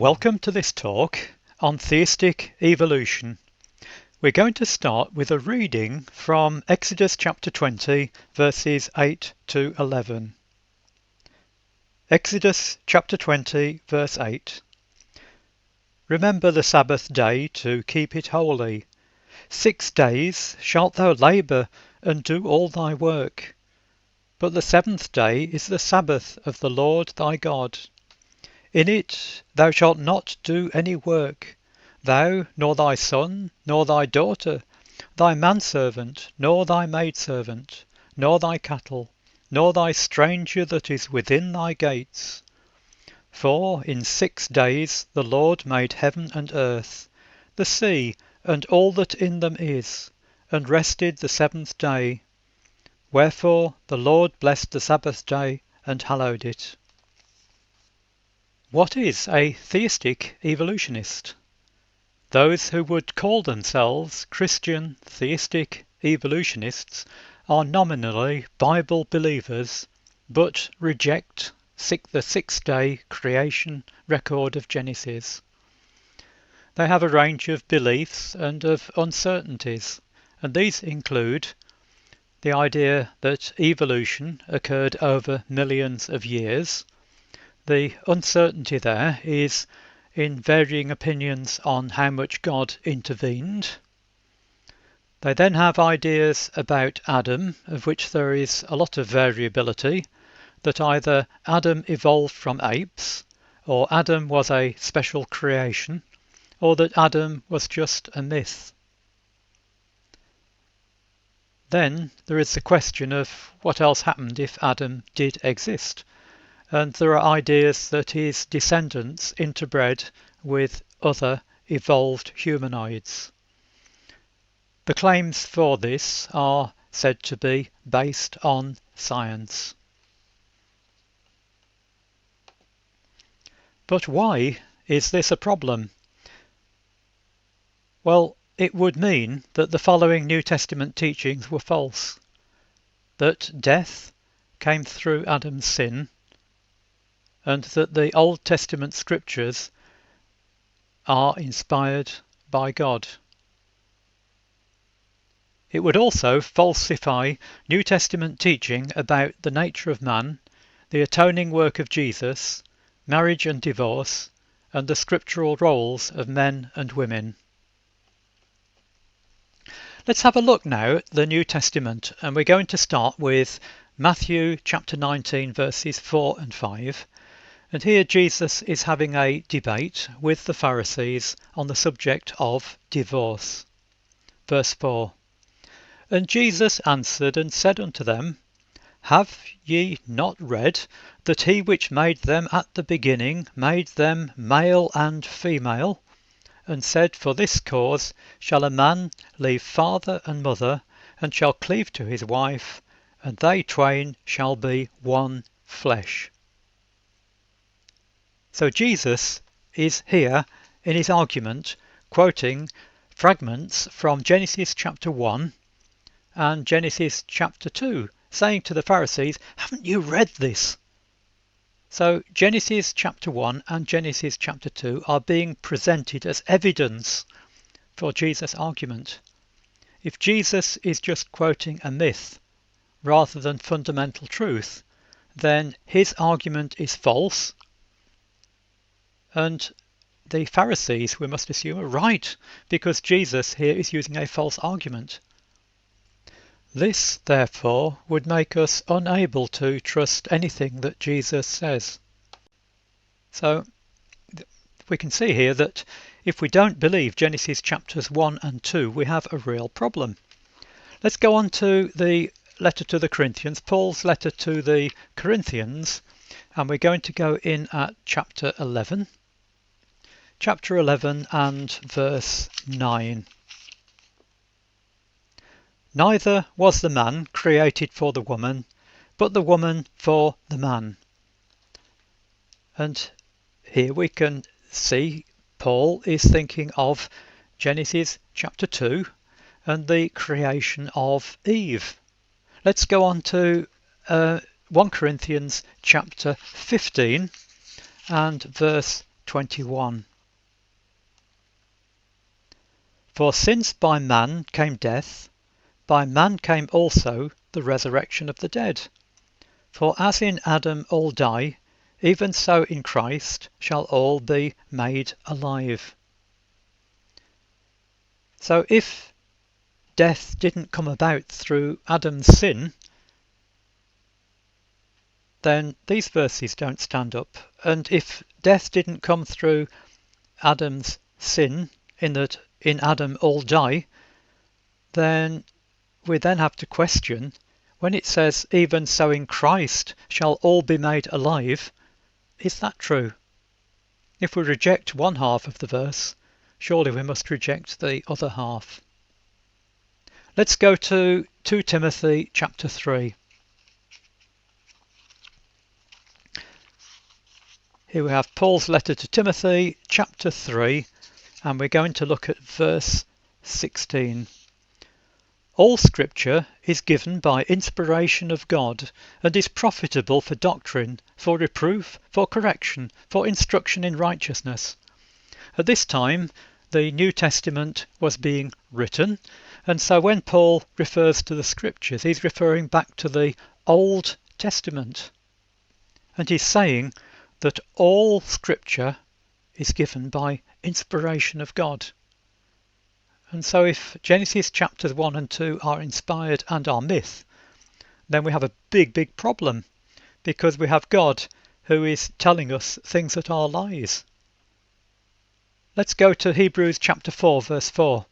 Welcome to this talk on theistic evolution. We're going to start with a reading from Exodus chapter 20, verses 8 to 11. Exodus chapter 20, verse 8. Remember the Sabbath day to keep it holy. 6 days shalt thou labour and do all thy work. But the 7th day is the Sabbath of the Lord thy God. In it thou shalt not do any work, thou, nor thy son, nor thy daughter, thy manservant, nor thy maidservant, nor thy cattle, nor thy stranger that is within thy gates. For in 6 days the Lord made heaven and earth, the sea, and all that in them is, and rested the 7th day. Wherefore the Lord blessed the Sabbath day and hallowed it. What is a theistic evolutionist? Those who would call themselves Christian theistic evolutionists are nominally Bible believers, but reject the 6-day creation record of Genesis. They have a range of beliefs and of uncertainties, and these include the idea that evolution occurred over millions of years. The uncertainty there is in varying opinions on how much God intervened. They then have ideas about Adam, of which there is a lot of variability, that either Adam evolved from apes, or Adam was a special creation, or that Adam was just a myth. Then there is the question of what else happened if Adam did exist. And there are ideas that his descendants interbred with other evolved humanoids. The claims for this are said to be based on science. But why is this a problem? Well, it would mean that the following New Testament teachings were false. That death came through Adam's sin, and that the Old Testament scriptures are inspired by God. It would also falsify New Testament teaching about the nature of man, the atoning work of Jesus, marriage and divorce, and the scriptural roles of men and women. Let's have a look now at the New Testament, and we're going to start with Matthew chapter 19, verses 4 and 5. And here Jesus is having a debate with the Pharisees on the subject of divorce. Verse 4. And Jesus answered and said unto them, Have ye not read that he which made them at the beginning made them male and female, and said, For this cause shall a man leave father and mother, and shall cleave to his wife, and they twain shall be one flesh. So Jesus is here in his argument quoting fragments from Genesis chapter 1 and Genesis chapter 2, saying to the Pharisees, haven't you read this? So Genesis chapter 1 and Genesis chapter 2 are being presented as evidence for Jesus' argument. If Jesus is just quoting a myth rather than fundamental truth, then his argument is false. And the Pharisees, we must assume, are right, because Jesus here is using a false argument. This, therefore, would make us unable to trust anything that Jesus says. So we can see here that if we don't believe Genesis chapters 1 and 2, we have a real problem. Let's go on to the letter to the Corinthians, Paul's letter to the Corinthians, and we're going to go in at chapter 11. Chapter 11 and verse 9. Neither was the man created for the woman, but the woman for the man. And here we can see Paul is thinking of Genesis chapter 2 and the creation of Eve. Let's go on to 1 Corinthians chapter 15 and verse 21. For since by man came death, by man came also the resurrection of the dead. For as in Adam all die, even so in Christ shall all be made alive. So if death didn't come about through Adam's sin, then these verses don't stand up. And if death didn't come through Adam's sin, in that in Adam all die, then we then have to question, when it says, even so in Christ shall all be made alive, is that true? If we reject one half of the verse, surely we must reject the other half. Let's go to 2 Timothy chapter 3. Here we have Paul's letter to Timothy, chapter 3, and we're going to look at verse 16. All scripture is given by inspiration of God and is profitable for doctrine, for reproof, for correction, for instruction in righteousness. At this time, the New Testament was being written, and so when Paul refers to the scriptures, he's referring back to the Old Testament. And he's saying that all scripture is given by inspiration of God. And so if Genesis chapters 1 and 2 are inspired and are myth, then we have a big problem, because we have God who is telling us things that are lies. Let's go to Hebrews chapter 4, verse 4.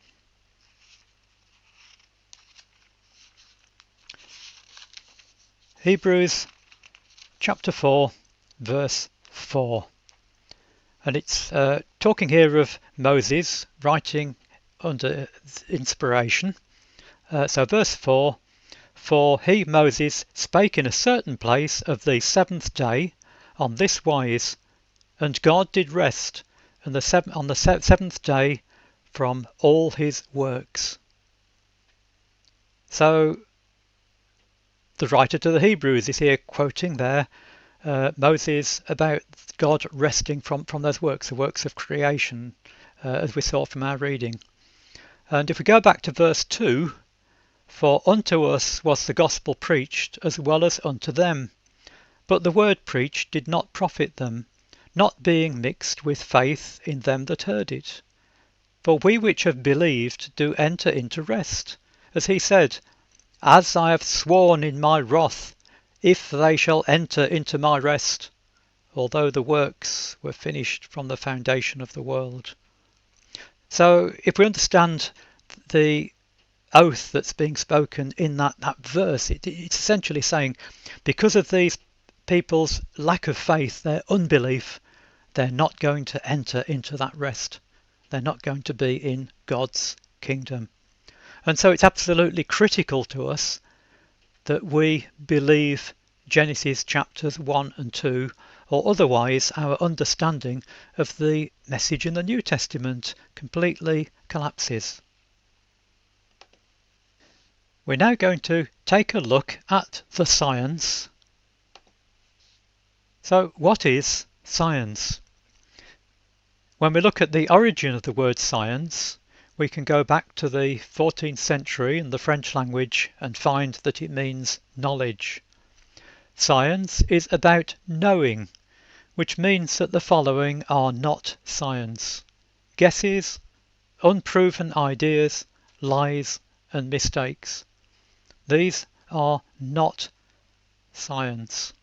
Hebrews chapter 4, verse 4. And it's talking here of Moses writing under inspiration. So verse 4, for he, Moses, spake in a certain place of the seventh day on this wise, and God did rest on the seventh day from all his works. So the writer to the Hebrews is here quoting there Moses about God resting from those works, the works of creation, as we saw from our reading. And if we go back to verse 2, for unto us was the gospel preached as well as unto them. But the word preached did not profit them, not being mixed with faith in them that heard it. For we which have believed do enter into rest, as he said, as I have sworn in my wrath, if they shall enter into my rest, although the works were finished from the foundation of the world. So if we understand the oath that's being spoken in that verse, it's essentially saying, because of these people's lack of faith, their unbelief, they're not going to enter into that rest. They're not going to be in God's kingdom. And so it's absolutely critical to us that we believe Genesis chapters 1 and 2, or otherwise our understanding of the message in the New Testament completely collapses. We're now going to take a look at the science. So what is science? When we look at the origin of the word science, we can go back to the 14th century in the French language and find that it means knowledge. Science is about knowing, which means that the following are not science: guesses, unproven ideas, lies, and mistakes. These are not science.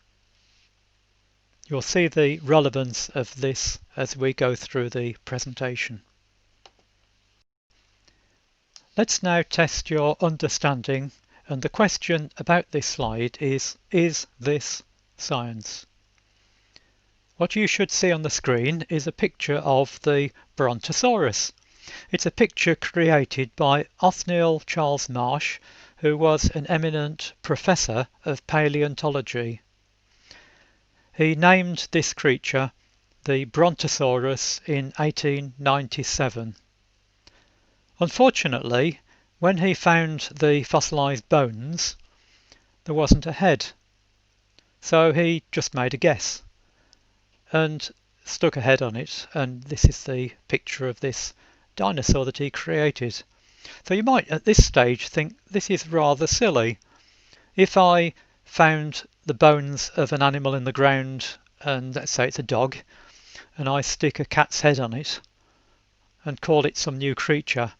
You'll see the relevance of this as we go through the presentation. Let's now test your understanding, and the question about this slide is this science? What you should see on the screen is a picture of the Brontosaurus. It's a picture created by Othniel Charles Marsh, who was an eminent professor of paleontology. He named this creature the Brontosaurus in 1897. Unfortunately, when he found the fossilised bones, there wasn't a head. So he just made a guess. And stuck a head on it, and this is the picture of this dinosaur that he created. So you might at this stage think this is rather silly. If I found the bones of an animal in the ground, and let's say it's a dog, and I stick a cat's head on it and call it some new creature,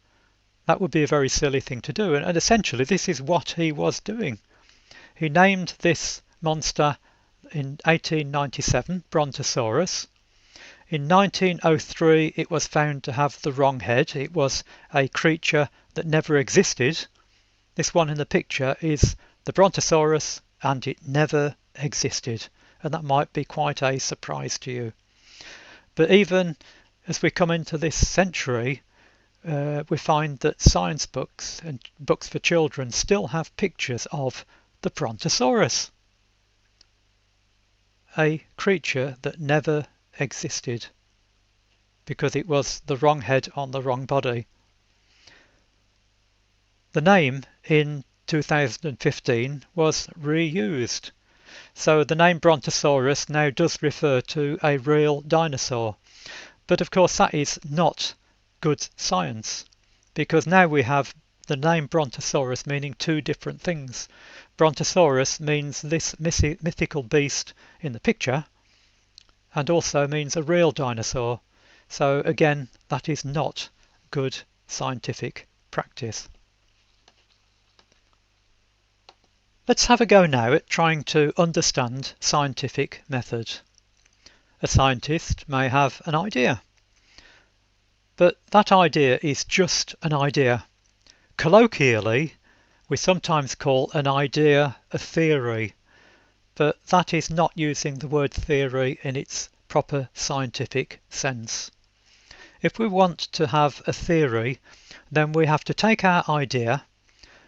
that would be a very silly thing to do. And essentially this is what he was doing. He named this monster in 1897 Brontosaurus. In 1903 it was found to have the wrong head. It was a creature that never existed. This one in the picture is the Brontosaurus, and it never existed, and that might be quite a surprise to you. But even as we come into this century, we find that science books and books for children still have pictures of the Brontosaurus, a creature that never existed because it was the wrong head on the wrong body. The name in 2015 was reused, so the name Brontosaurus now does refer to a real dinosaur. But of course that is not good science, because now we have the name Brontosaurus meaning two different things. Brontosaurus means this mythical beast in the picture, and also means a real dinosaur. So again, that is not good scientific practice. Let's have a go now at trying to understand scientific method. A scientist may have an idea, but that idea is just an idea. Colloquially, we sometimes call an idea a theory, but that is not using the word theory in its proper scientific sense. If we want to have a theory, then we have to take our idea,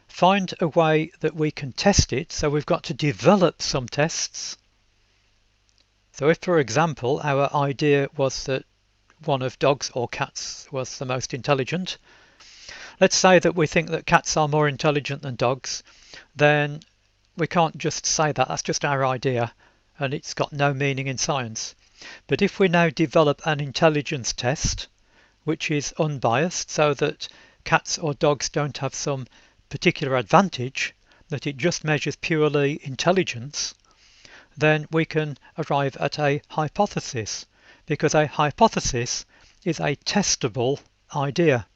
find a way that we can test it, so we've got to develop some tests. So if, for example, our idea was that one of dogs or cats was the most intelligent, let's say that we think that cats are more intelligent than dogs, then we can't just say that, that's just our idea, and it's got no meaning in science. But if we now develop an intelligence test, which is unbiased, so that cats or dogs don't have some particular advantage, that it just measures purely intelligence, then we can arrive at a hypothesis, because a hypothesis is a testable idea.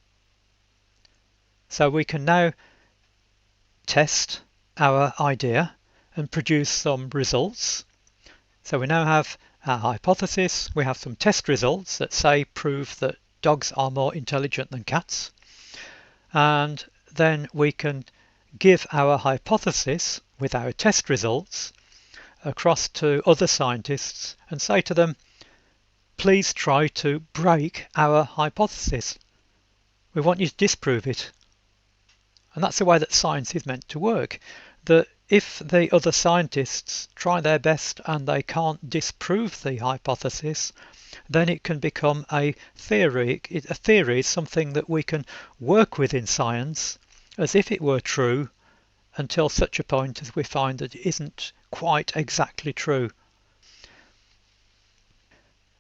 So we can now test our idea and produce some results. So we now have our hypothesis, we have some test results that say prove that dogs are more intelligent than cats, and then we can give our hypothesis with our test results across to other scientists and say to them, please try to break our hypothesis. We want you to disprove it. And that's the way that science is meant to work, that if the other scientists try their best and they can't disprove the hypothesis, then it can become a theory. A theory is something that we can work with in science as if it were true until such a point as we find that it isn't quite exactly true.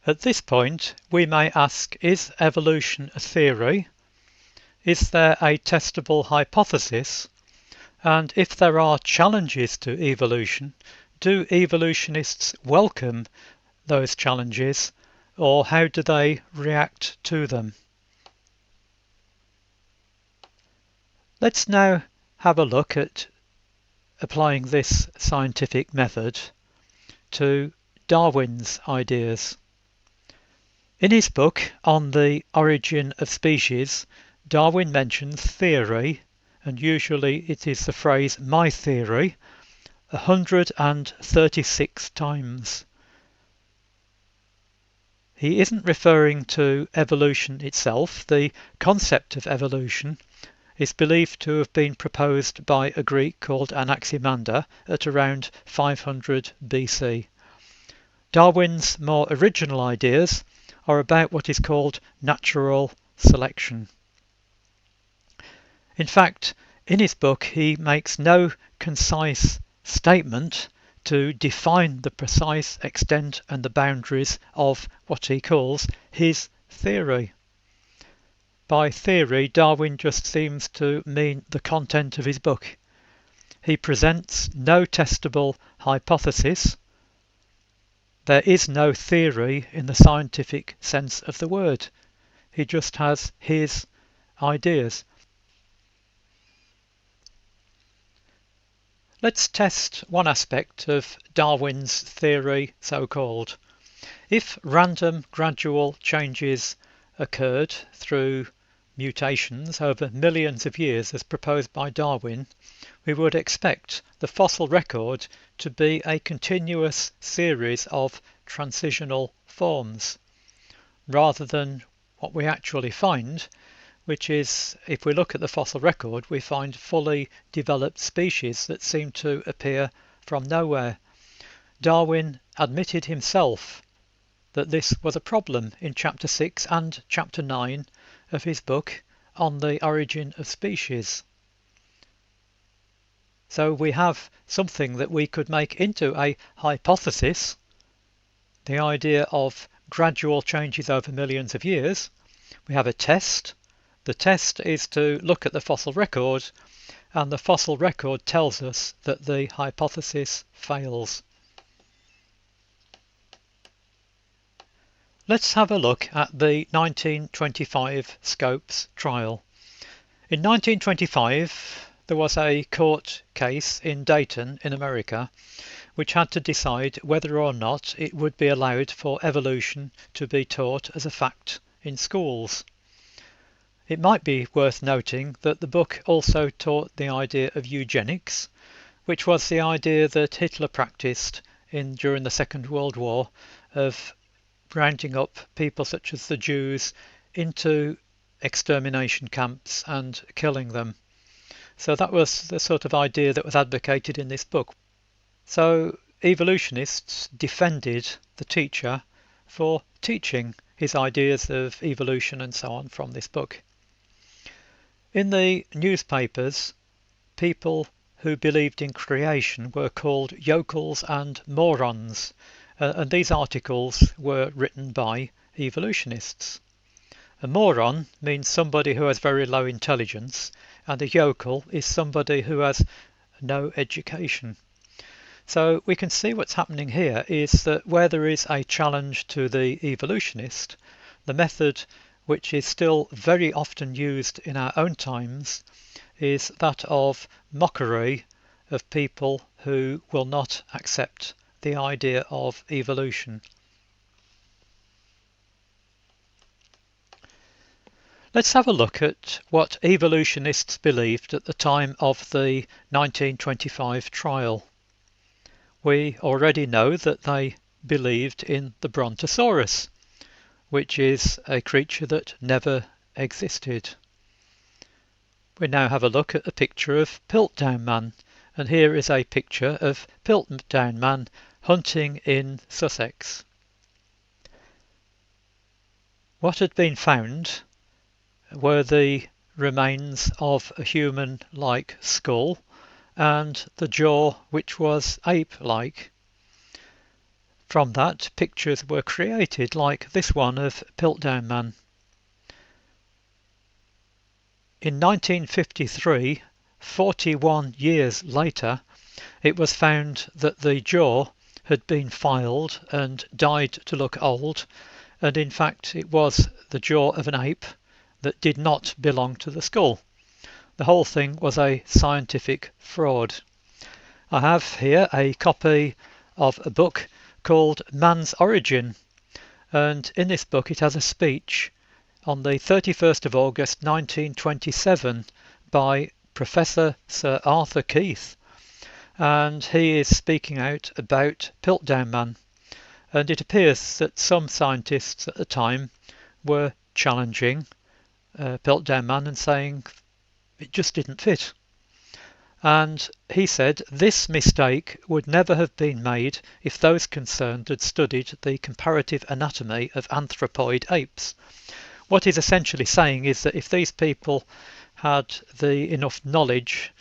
At this point, we may ask, is evolution a theory? Is there a testable hypothesis? And if there are challenges to evolution, do evolutionists welcome those challenges, or how do they react to them? Let's now have a look at applying this scientific method to Darwin's ideas. In his book on the origin of species, Darwin mentions theory, and usually it is the phrase my theory, 136 times. He isn't referring to evolution itself. The concept of evolution is believed to have been proposed by a Greek called Anaximander at around 500 BC. Darwin's more original ideas are about what is called natural selection. In fact, in his book he makes no concise statement to define the precise extent and the boundaries of what he calls his theory. By theory, Darwin just seems to mean the content of his book. He presents no testable hypothesis. There is no theory in the scientific sense of the word. He just has his ideas. Let's test one aspect of Darwin's theory, so-called. If random gradual changes occurred through mutations over millions of years as proposed by Darwin, we would expect the fossil record to be a continuous series of transitional forms, rather than what we actually find, which is, if we look at the fossil record, we find fully developed species that seem to appear from nowhere. Darwin admitted himself that this was a problem in chapter 6 and chapter 9 of his book On the Origin of Species. So we have something that we could make into a hypothesis, the idea of gradual changes over millions of years. We have a test. The test is to look at the fossil record, and the fossil record tells us that the hypothesis fails. Let's have a look at the 1925 Scopes trial. In 1925, there was a court case in Dayton in America which had to decide whether or not it would be allowed for evolution to be taught as a fact in schools. It might be worth noting that the book also taught the idea of eugenics, which was the idea that Hitler practiced during the Second World War of rounding up people such as the Jews into extermination camps and killing them. So that was the sort of idea that was advocated in this book. So evolutionists defended the teacher for teaching his ideas of evolution and so on from this book. In the newspapers, people who believed in creation were called yokels and morons, and these articles were written by evolutionists. A moron means somebody who has very low intelligence, and a yokel is somebody who has no education. So we can see what's happening here is that where there is a challenge to the evolutionist, the method which is still very often used in our own times is that of mockery of people who will not accept the idea of evolution. Let's have a look at what evolutionists believed at the time of the 1925 trial. We already know that they believed in the Brontosaurus, which is a creature that never existed. We now have a look at a picture of Piltdown Man, and here is a picture of Piltdown Man hunting in Sussex. What had been found were the remains of a human-like skull and the jaw which was ape-like. From that, pictures were created like this one of Piltdown Man. In 1953, 41 years later, it was found that the jaw had been filed and dyed to look old, and in fact it was the jaw of an ape that did not belong to the skull. The whole thing was a scientific fraud. I have here a copy of a book called Man's Origin, and in this book it has a speech on the 31st of August 1927 by Professor Sir Arthur Keith, and he is speaking out about Piltdown Man, and it appears that some scientists at the time were challenging Piltdown Man and saying it just didn't fit. And he said this mistake would never have been made if those concerned had studied the comparative anatomy of anthropoid apes. What he's essentially saying is that if these people had enough knowledge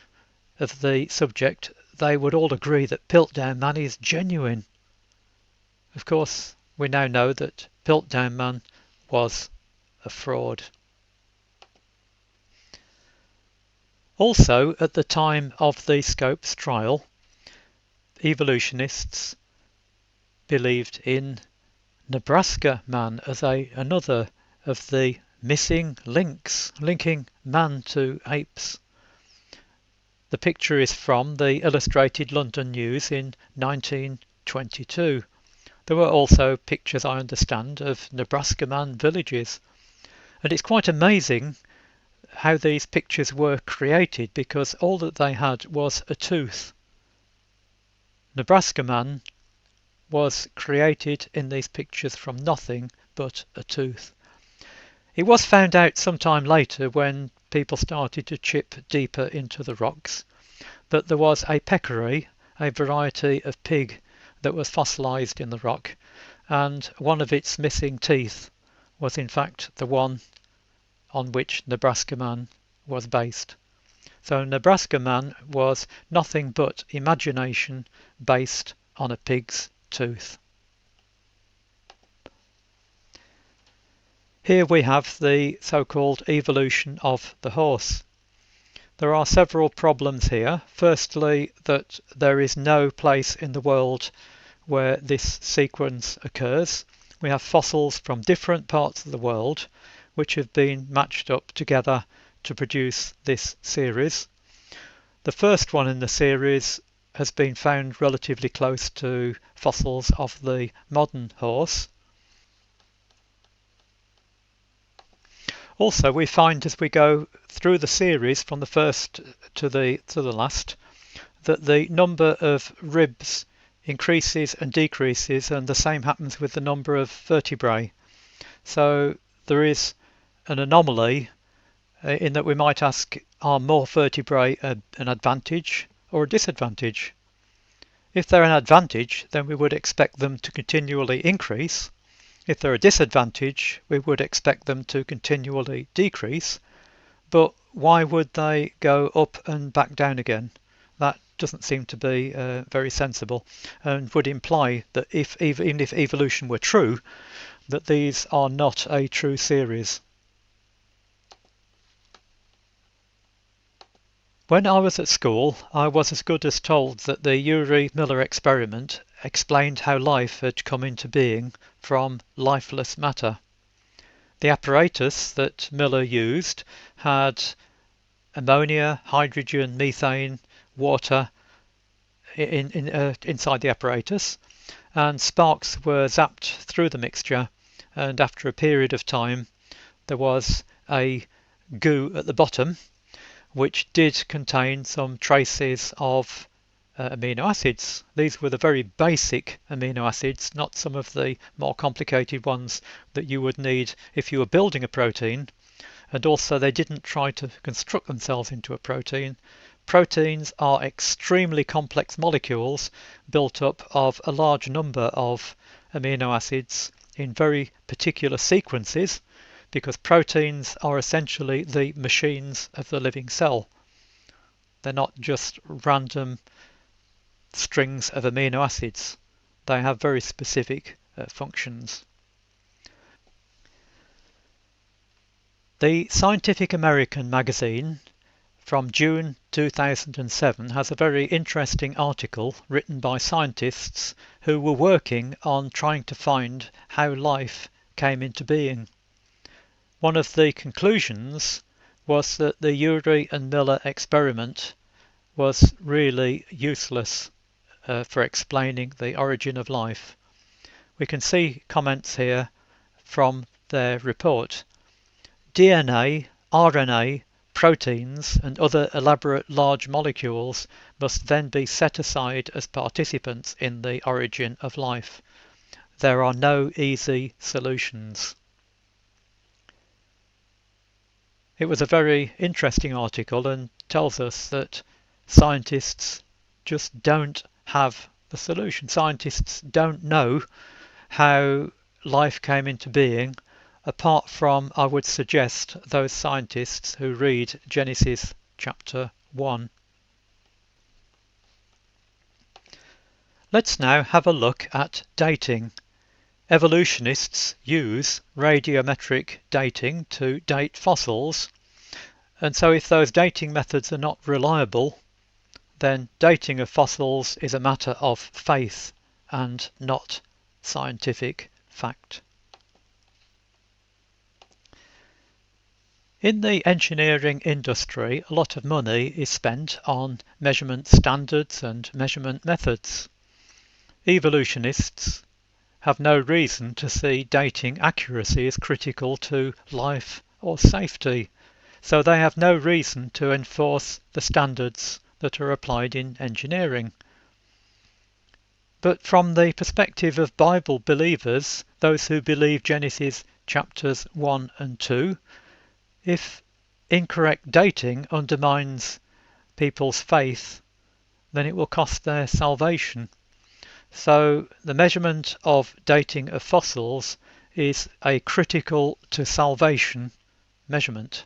of the subject, they would all agree that Piltdown Man is genuine. Of course, we now know that Piltdown Man was a fraud. Also, at the time of the Scopes trial, evolutionists believed in Nebraska Man as another of the missing links linking man to apes. The picture is from the Illustrated London News in 1922. There were also pictures, I understand, of Nebraska Man villages. And it's quite amazing how these pictures were created, because all that they had was a tooth. Nebraska Man was created in these pictures from nothing but a tooth. It was found out sometime later, when people started to chip deeper into the rocks, that there was a peccary, a variety of pig, that was fossilised in the rock, and one of its missing teeth was in fact the one on which Nebraska Man was based. So Nebraska Man was nothing but imagination based on a pig's tooth. Here we have the so-called evolution of the horse. There are several problems here. Firstly, that there is no place in the world where this sequence occurs. We have fossils from different parts of the world which have been matched up together to produce this series. The first one in the series has been found relatively close to fossils of the modern horse. Also, we find as we go through the series from the first to the last that the number of ribs increases and decreases, and the same happens with the number of vertebrae. So there is an anomaly in that we might ask, are more vertebrae an advantage or a disadvantage? If they're an advantage, then we would expect them to continually increase. If they're a disadvantage, we would expect them to continually decrease. But why would they go up and back down again? That doesn't seem to be very sensible, and would imply that even if evolution were true, that these are not a true series. When I was at school, I was as good as told that the Urey-Miller experiment explained how life had come into being from lifeless matter. The apparatus that Miller used had ammonia, hydrogen, methane, water inside the apparatus, and sparks were zapped through the mixture, and after a period of time there was a goo at the bottom which did contain some traces of amino acids. These were the very basic amino acids, not some of the more complicated ones that you would need if you were building a protein. And also they didn't try to construct themselves into a protein. Proteins are extremely complex molecules built up of a large number of amino acids in very particular sequences, because proteins are essentially the machines of the living cell. They're not just random strings of amino acids. They have very specific functions. The Scientific American magazine from June 2007 has a very interesting article written by scientists who were working on trying to find how life came into being. One of the conclusions was that the Urey and Miller experiment was really useless for explaining the origin of life. We can see comments here from their report. DNA, RNA, proteins and other elaborate large molecules must then be set aside as participants in the origin of life. There are no easy solutions. It was a very interesting article and tells us that scientists just don't have the solution. Scientists don't know how life came into being, apart from, I would suggest, those scientists who read Genesis chapter 1. Let's now have a look at dating. Evolutionists use radiometric dating to date fossils, and so if those dating methods are not reliable, then dating of fossils is a matter of faith and not scientific fact. In the engineering industry, a lot of money is spent on measurement standards and measurement methods. Evolutionists have no reason to see dating accuracy as critical to life or safety, so they have no reason to enforce the standards that are applied in engineering. But from the perspective of Bible believers, those who believe Genesis chapters 1 and 2, if incorrect dating undermines people's faith, then it will cost their salvation. So the measurement of dating of fossils is a critical to salvation measurement.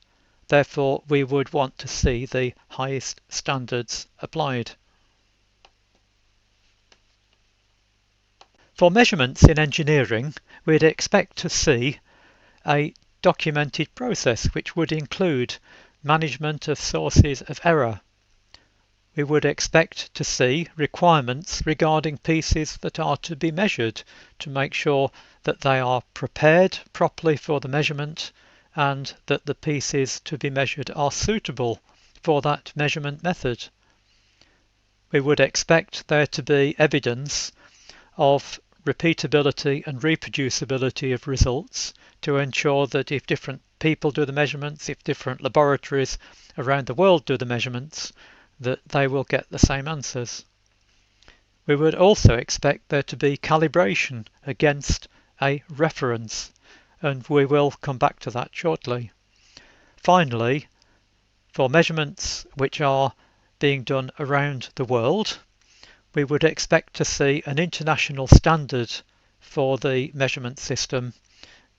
Therefore, we would want to see the highest standards applied. For measurements in engineering, we'd expect to see a documented process which would include management of sources of error. We would expect to see requirements regarding pieces that are to be measured to make sure that they are prepared properly for the measurement and that the pieces to be measured are suitable for that measurement method. We would expect there to be evidence of repeatability and reproducibility of results to ensure that if different people do the measurements, if different laboratories around the world do the measurements, that they will get the same answers. We would also expect there to be calibration against a reference, and we will come back to that shortly. Finally, for measurements which are being done around the world, we would expect to see an international standard for the measurement system,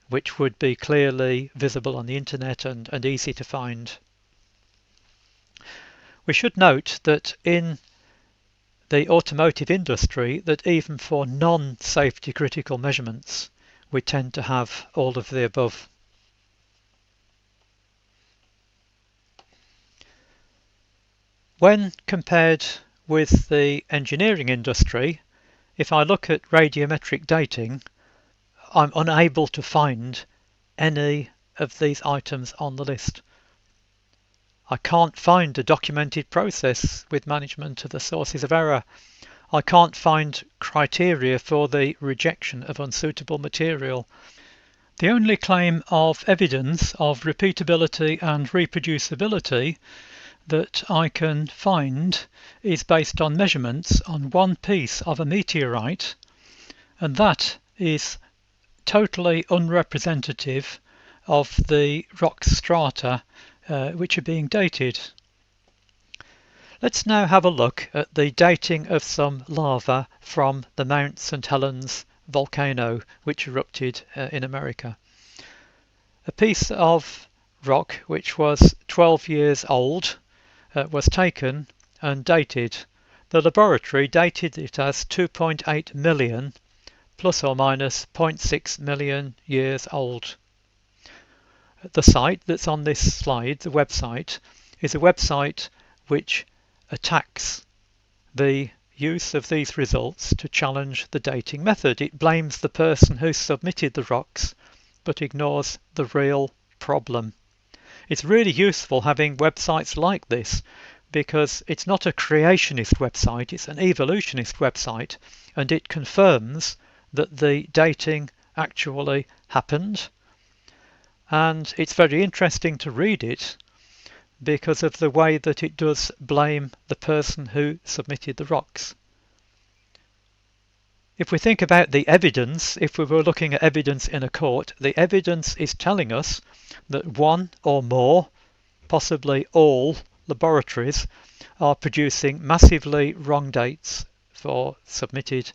which would be clearly visible on the internet and easy to find. We should note that in the automotive industry, that even for non-safety critical measurements, we tend to have all of the above. When compared with the engineering industry, if I look at radiometric dating, I'm unable to find any of these items on the list. I can't find a documented process with management of the sources of error. I can't find criteria for the rejection of unsuitable material. The only claim of evidence of repeatability and reproducibility that I can find is based on measurements on one piece of a meteorite, and that is totally unrepresentative of the rock strata which are being dated. Let's now have a look at the dating of some lava from the Mount St. Helens volcano which erupted in America. A piece of rock which was 12 years old was taken and dated. The laboratory dated it as 2.8 million plus or minus 0.6 million years old. The site that's on this slide, the website, is a website which attacks the use of these results to challenge the dating method. It blames the person who submitted the rocks but ignores the real problem. It's really useful having websites like this because it's not a creationist website, it's an evolutionist website, and it confirms that the dating actually happened. And it's very interesting to read it because of the way that it does blame the person who submitted the rocks. If we think about the evidence, if we were looking at evidence in a court, the evidence is telling us that one or more, possibly all, laboratories are producing massively wrong dates for submitted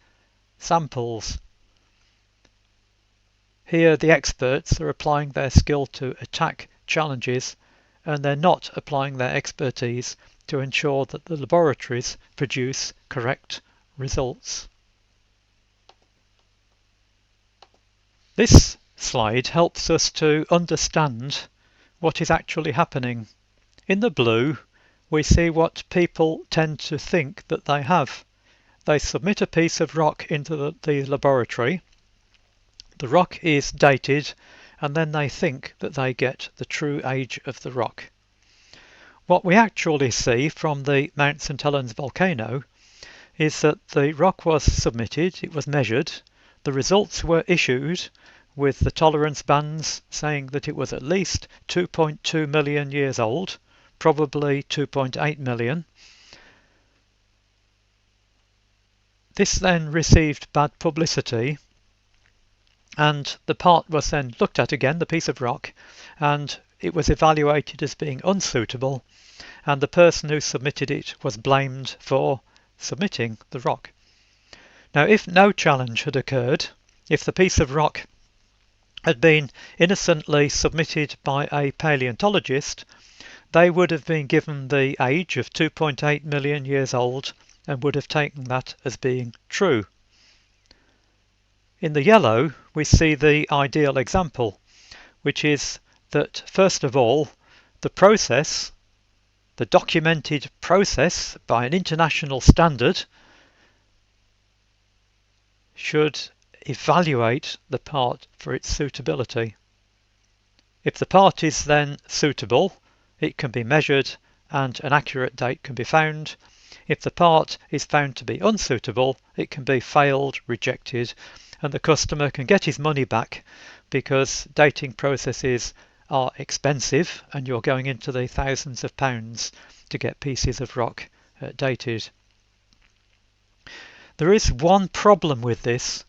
samples. Here the experts are applying their skill to attack challenges, and they're not applying their expertise to ensure that the laboratories produce correct results. This slide helps us to understand what is actually happening. In the blue, we see what people tend to think that they have. They submit a piece of rock into the laboratory. The rock is dated, and then they think that they get the true age of the rock. What we actually see from the Mount St. Helens volcano is that the rock was submitted, it was measured, the results were issued with the tolerance bands saying that it was at least 2.2 million years old, probably 2.8 million. This then received bad publicity, and the part was then looked at again, the piece of rock, and it was evaluated as being unsuitable, and the person who submitted it was blamed for submitting the rock. Now, if no challenge had occurred, if the piece of rock had been innocently submitted by a paleontologist, they would have been given the age of 2.8 million years old and would have taken that as being true. In the yellow, we see the ideal example, which is that, first of all, the process, the documented process by an international standard, should evaluate the part for its suitability. If the part is then suitable, it can be measured and an accurate date can be found. If the part is found to be unsuitable, it can be failed, rejected, and the customer can get his money back, because dating processes are expensive and you're going into the thousands of pounds to get pieces of rock dated. There is one problem with this,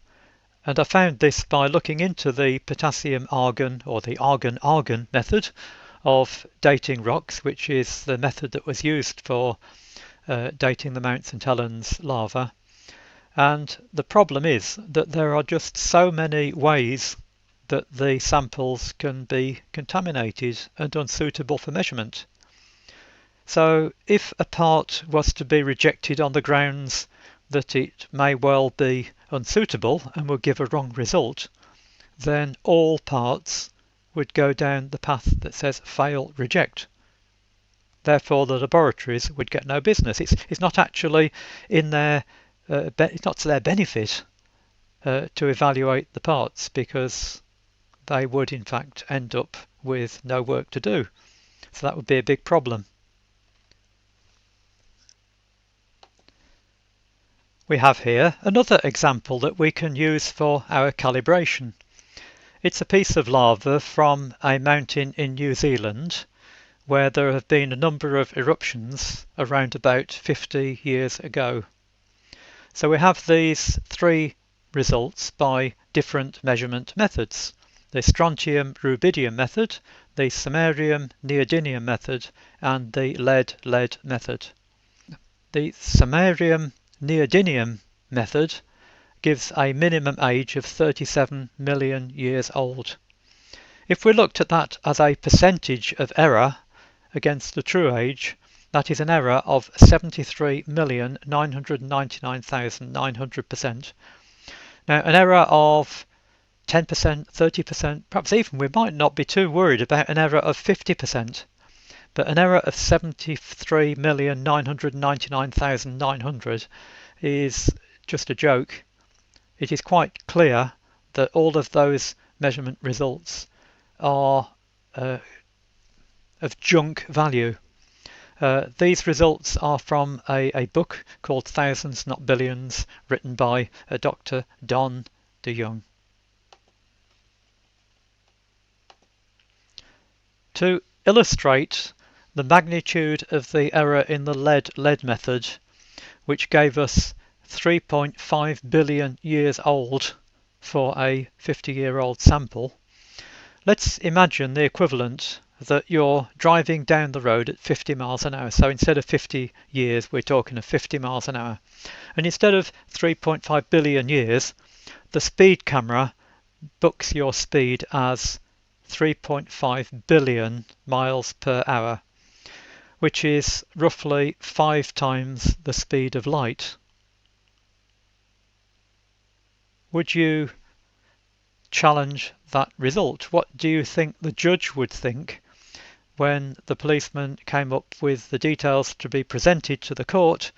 and I found this by looking into the potassium-argon or the argon-argon method of dating rocks, which is the method that was used for dating the Mount St. Helens lava. And the problem is that there are just so many ways that the samples can be contaminated and unsuitable for measurement. So if a part was to be rejected on the grounds that it may well be unsuitable and will give a wrong result, then all parts would go down the path that says fail, reject. Therefore, the laboratories would get no business. It's not actually in their it's not to their benefit to evaluate the parts, because they would in fact end up with no work to do. So that would be a big problem. We have here another example that we can use for our calibration. It's a piece of lava from a mountain in New Zealand where there have been a number of eruptions around about 50 years ago. So we have these three results by different measurement methods: the strontium-rubidium method, the samarium-neodymium method, and the lead-lead method. The samarium-neodymium method gives a minimum age of 37 million years old. If we looked at that as a percentage of error against the true age, that is an error of 73,999,900%. Now, an error of 10%, 30%, perhaps even we might not be too worried about an error of 50%, but an error of 73,999,900 is just a joke. It is quite clear that all of those measurement results are of junk value. These results are from a book called Thousands Not Billions, written by Dr. Don DeYoung. To illustrate the magnitude of the error in the lead-lead method, which gave us 3.5 billion years old for a 50-year-old sample, let's imagine the equivalent that you're driving down the road at 50 miles an hour. So instead of 50 years, we're talking of 50 miles an hour. And instead of 3.5 billion years, the speed camera books your speed as 3.5 billion miles per hour, which is roughly 5 times the speed of light. Would you challenge that result. What do you think the judge would think when the policeman came up with the details to be presented to the court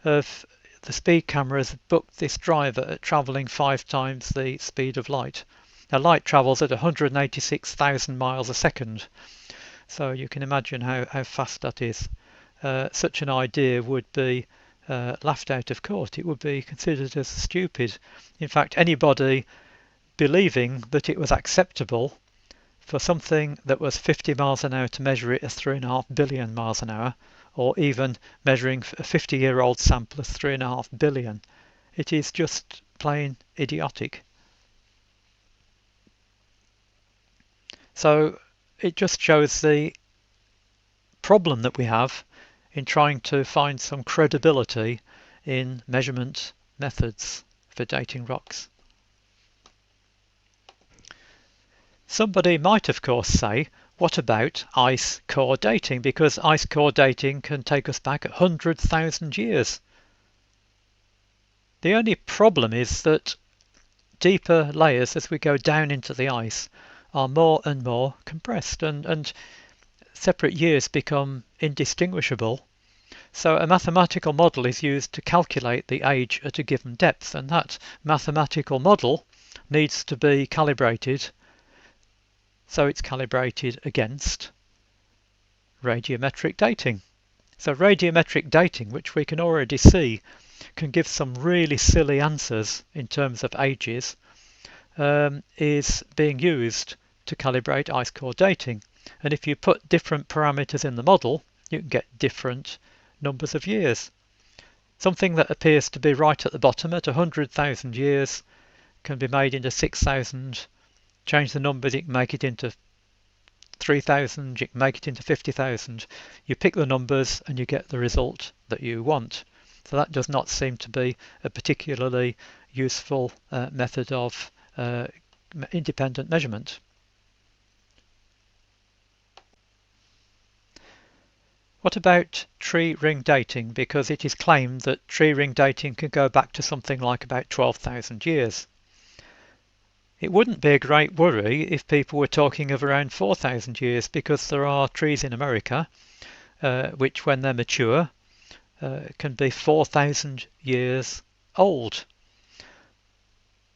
of the speed cameras booked this driver at travelling 5 times the speed of light? Now, light travels at 186,000 miles a second, so you can imagine how fast that is. Such an idea would be laughed out of court. It would be considered as stupid. In fact, anybody believing that it was acceptable for something that was 50 miles an hour to measure it as 3.5 billion miles an hour, or even measuring a 50-year-old sample as 3.5 billion, it is just plain idiotic. So it just shows the problem that we have in trying to find some credibility in measurement methods for dating rocks. Somebody might, of course, say, what about ice core dating? Because ice core dating can take us back 100,000 years. The only problem is that deeper layers, as we go down into the ice, are more and more compressed, and separate years become indistinguishable. So a mathematical model is used to calculate the age at a given depth, and that mathematical model needs to be calibrated. So it's calibrated against radiometric dating. So radiometric dating, which we can already see, can give some really silly answers in terms of ages, is being used to calibrate ice core dating. And if you put different parameters in the model, you can get different numbers of years. Something that appears to be right at the bottom at 100,000 years can be made into 6,000. Change the numbers, you can make it into 3,000, you can make it into 50,000. You pick the numbers and you get the result that you want. So that does not seem to be a particularly useful method of independent measurement. What about tree ring dating? Because it is claimed that tree ring dating can go back to something like about 12,000 years. It wouldn't be a great worry if people were talking of around 4,000 years, because there are trees in America which, when they're mature, can be 4,000 years old.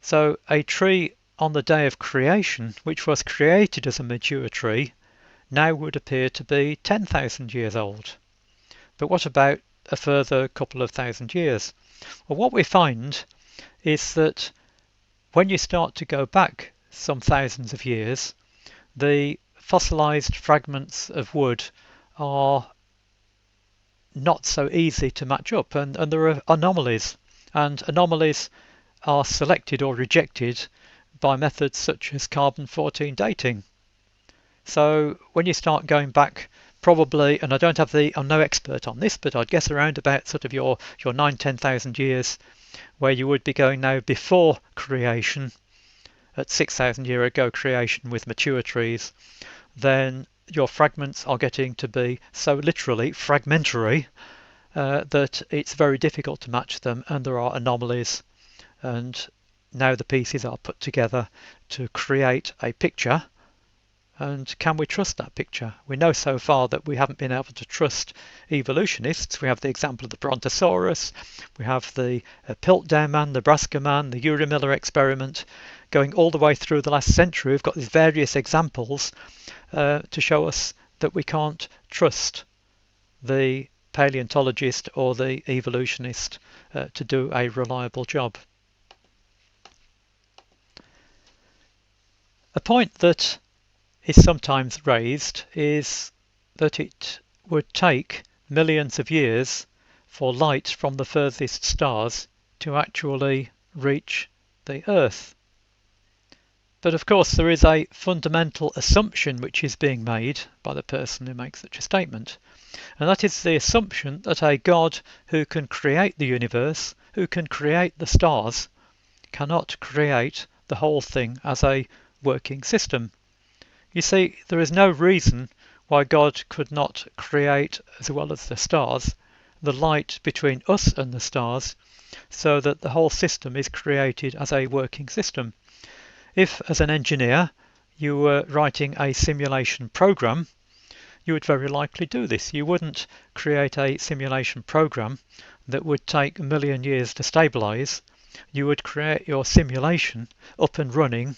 So a tree on the day of creation, which was created as a mature tree, now would appear to be 10,000 years old. But what about a further couple of thousand years? Well, what we find is that when you start to go back some thousands of years, the fossilized fragments of wood are not so easy to match up, and there are anomalies, and anomalies are selected or rejected by methods such as carbon-14 dating. So when you start going back, probably, and I'm no expert on this, but I'd guess around about sort of your 9,000-10,000 years, where you would be going now before creation, at 6,000 year ago creation with mature trees, then your fragments are getting to be so literally fragmentary that it's very difficult to match them, and there are anomalies, and now the pieces are put together to create a picture. And can we trust that picture? We know so far that we haven't been able to trust evolutionists. We have the example of the Brontosaurus, we have the Piltdown Man, Nebraska Man, the Urey-Miller experiment, going all the way through the last century. We've got these various examples to show us that we can't trust the paleontologist or the evolutionist to do a reliable job. A point that is sometimes raised is that it would take millions of years for light from the furthest stars to actually reach the Earth. But of course there is a fundamental assumption which is being made by the person who makes such a statement, and that is the assumption that a God who can create the universe, who can create the stars, cannot create the whole thing as a working system. You see, there is no reason why God could not create, as well as the stars, the light between us and the stars, so that the whole system is created as a working system. If, as an engineer, you were writing a simulation program, you would very likely do this. You wouldn't create a simulation program that would take a million years to stabilize. You would create your simulation up and running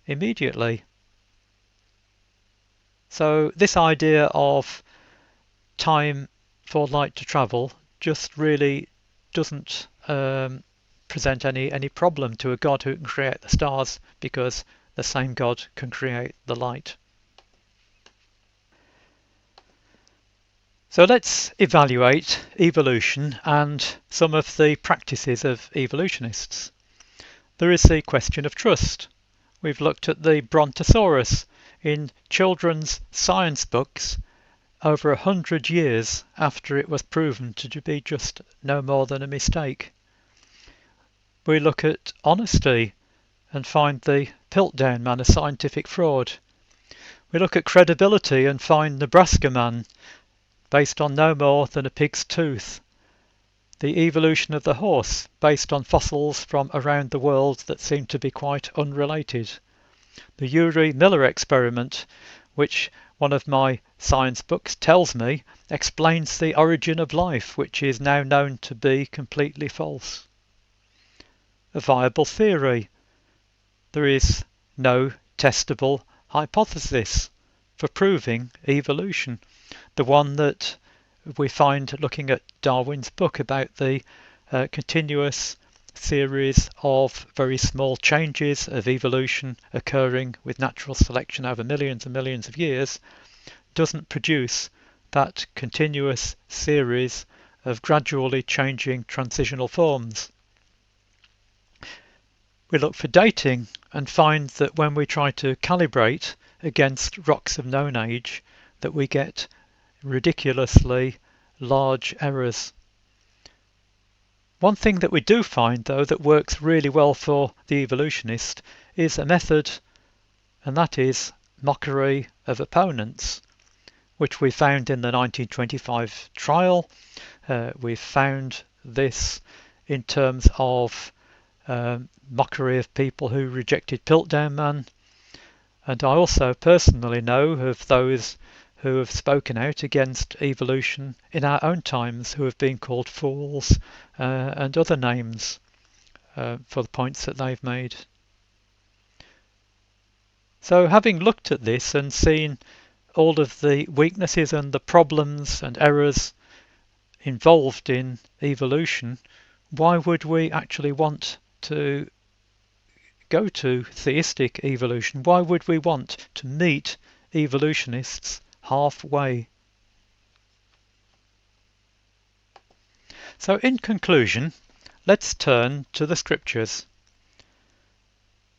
immediately. So this idea of time for light to travel just really doesn't present any problem to a God who can create the stars, because the same God can create the light. So let's evaluate evolution and some of the practices of evolutionists. There is the question of trust. We've looked at the Brontosaurus in children's science books over 100 years after it was proven to be just no more than a mistake. We look at honesty and find the Piltdown Man a scientific fraud. We look at credibility and find Nebraska Man based on no more than a pig's tooth. The evolution of the horse based on fossils from around the world that seem to be quite unrelated. The Urey-Miller experiment, which one of my science books tells me explains the origin of life, which is now known to be completely false. A viable theory. There is no testable hypothesis for proving evolution. The one that we find looking at Darwin's book about the continuous series of very small changes of evolution occurring with natural selection over millions and millions of years doesn't produce that continuous series of gradually changing transitional forms. We look for dating and find that when we try to calibrate against rocks of known age, that we get ridiculously large errors. One thing that we do find, though, that works really well for the evolutionist is a method, and that is mockery of opponents, which we found in the 1925 trial. We found this in terms of mockery of people who rejected Piltdown Man, and I also personally know of those who have spoken out against evolution in our own times, who have been called fools and other names for the points that they've made. So having looked at this and seen all of the weaknesses and the problems and errors involved in evolution, why would we actually want to go to theistic evolution? Why would we want to meet evolutionists halfway? So in conclusion, let's turn to the scriptures.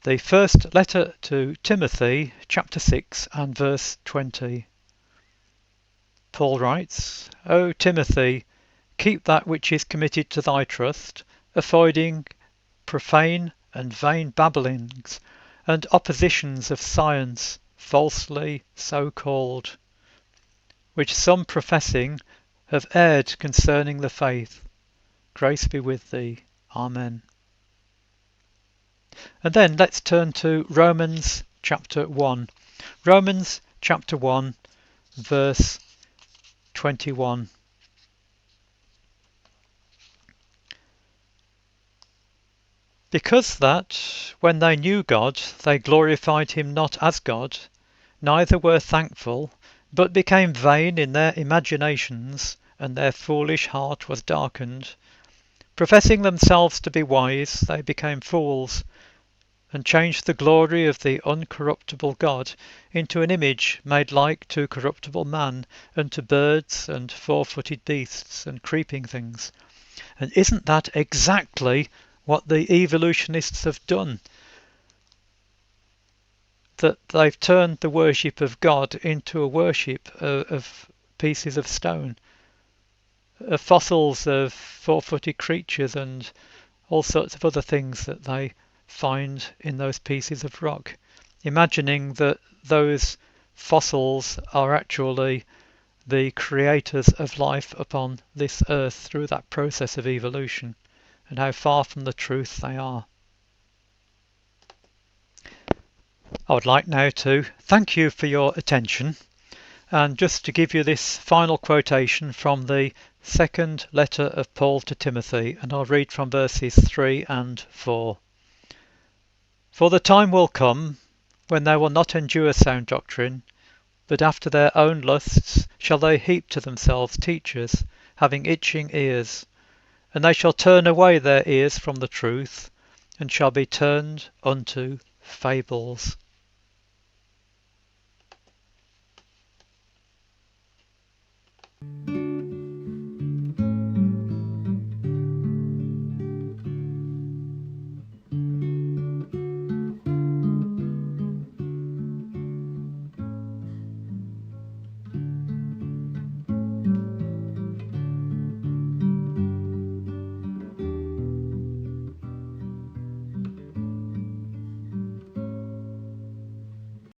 The first letter to Timothy, chapter 6 and verse 20. Paul writes, O Timothy, keep that which is committed to thy trust, avoiding profane and vain babblings and oppositions of science, falsely so called, which some professing have erred concerning the faith. Grace be with thee. Amen. And then let's turn to Romans chapter 1. Romans chapter 1, verse 21. Because that, when they knew God, they glorified him not as God, neither were thankful, but became vain in their imaginations, and their foolish heart was darkened. Professing themselves to be wise, they became fools, and changed the glory of the uncorruptible God into an image made like to corruptible man, and to birds, and four-footed beasts, and creeping things. And isn't that exactly what the evolutionists have done? That they've turned the worship of God into a worship of pieces of stone, of fossils of four-footed creatures, and all sorts of other things that they find in those pieces of rock, imagining that those fossils are actually the creators of life upon this earth through that process of evolution, and how far from the truth they are. I would like now to thank you for your attention, and just to give you this final quotation from the second letter of Paul to Timothy, and I'll read from verses 3 and 4. For the time will come when they will not endure sound doctrine, but after their own lusts shall they heap to themselves teachers, having itching ears, and they shall turn away their ears from the truth, and shall be turned unto fables.